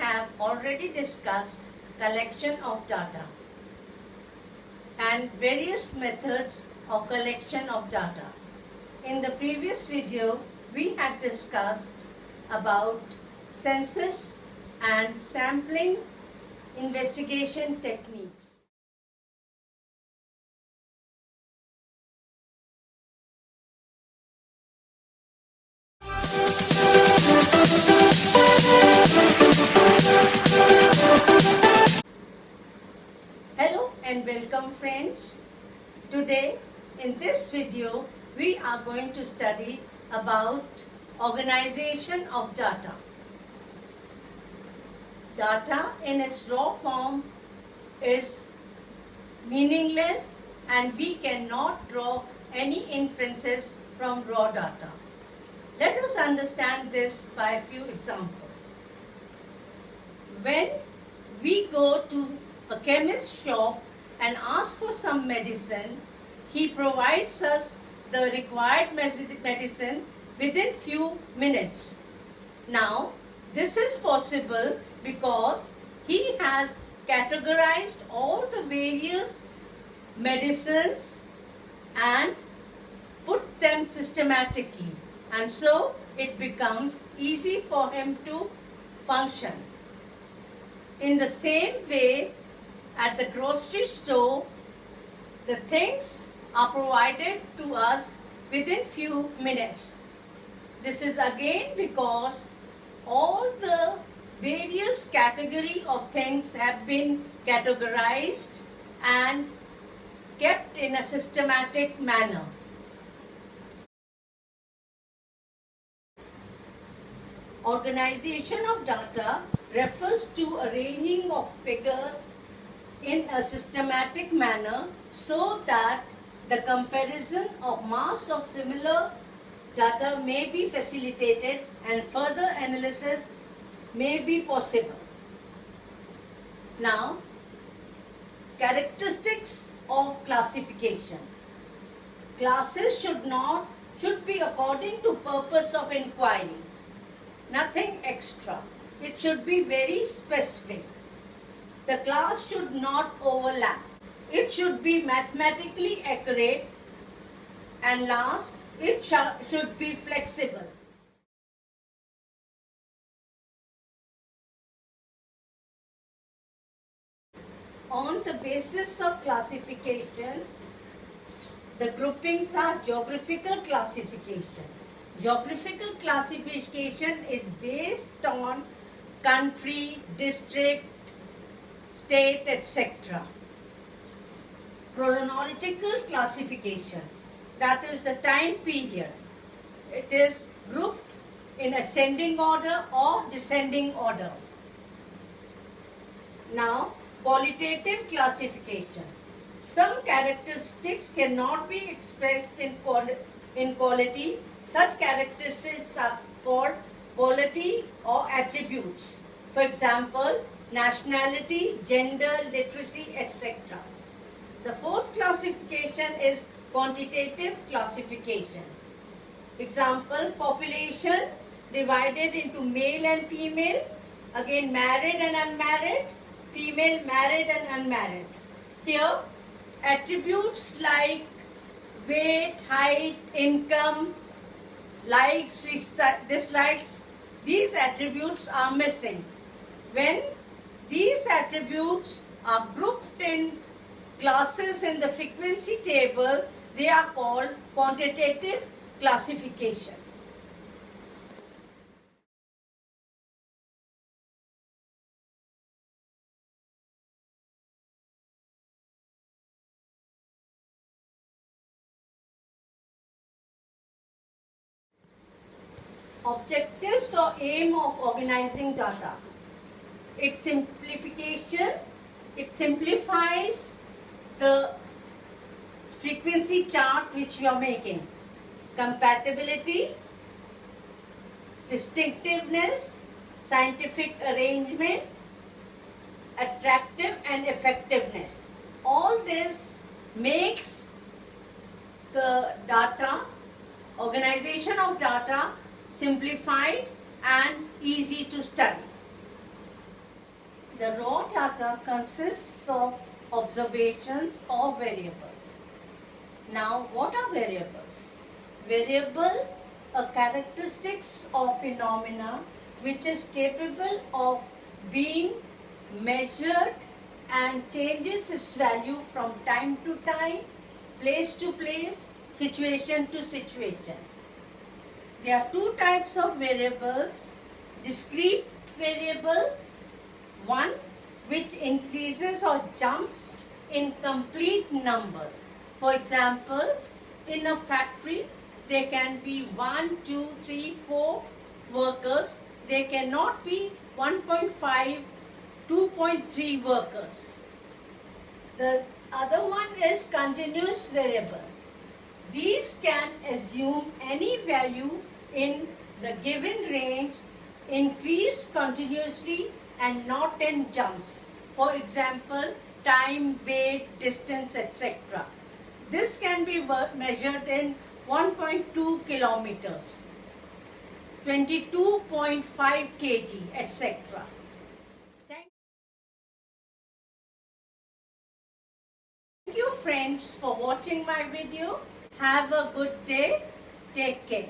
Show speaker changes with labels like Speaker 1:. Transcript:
Speaker 1: have already discussed collection of data and various methods of collection of data. In the previous video, we had discussed about census and sampling investigation techniques. Hello and welcome friends. Today in this video we are going to study about organization of data. Data in its raw form is meaningless and we cannot draw any inferences from raw data. Let us understand this by a few examples. When we go to a chemist shop and ask for some medicine, he provides us the required medicine within few minutes. Now, this is possible because he has categorized all the various medicines and put them systematically, and so it becomes easy for him to function. In the same way, at the grocery store, the things are provided to us within few minutes. This is again because all the various category of things have been categorized and kept in a systematic manner. Organization of data refers to arranging of figures in a systematic manner so that the comparison of mass of similar data may be facilitated and further analysis may be possible. Now, characteristics of classification. Classes should be according to purpose of inquiry. Nothing extra. It should be very specific. The class should not overlap. It should be mathematically accurate, and last, it should be flexible. On the basis of classification, the groupings are geographical classification. Geographical classification is based on country, district, state, etc. Chronological classification, that is the time period. It is grouped in ascending order or descending order. Now, qualitative classification. Some characteristics cannot be expressed in quality. Such characteristics are called quality or attributes. For example, nationality, gender, literacy, etc. The fourth classification is quantitative classification. Example, population divided into male and female, again married and unmarried, female married and unmarried. Here, attributes like weight, height, income, likes, dislikes, these attributes are missing. When these attributes are grouped in classes in the frequency table, they are called quantitative classification. Objectives or aim of organizing data. Its simplification, it simplifies the frequency chart which you are making. Compatibility, distinctiveness, scientific arrangement, attractive and effectiveness. All this makes the data, organization of data simplified and easy to study. The raw data consists of observations or variables. Now, what are variables? Variable are characteristics of phenomena which is capable of being measured and changes its value from time to time, place to place, situation to situation. There are two types of variables. Discrete variable, one which increases or jumps in complete numbers. For example, in a factory, there can be 1, 2, 3, 4 workers. There cannot be 1.5, 2.3 workers. The other one is continuous variable. These can assume any value in the given range, increase continuously and not in jumps. For example, time, weight, distance, etc. This can be measured in 1.2 kilometers, 22.5 kg, etc. Thank you friends for watching my video. Have a good day. Take care.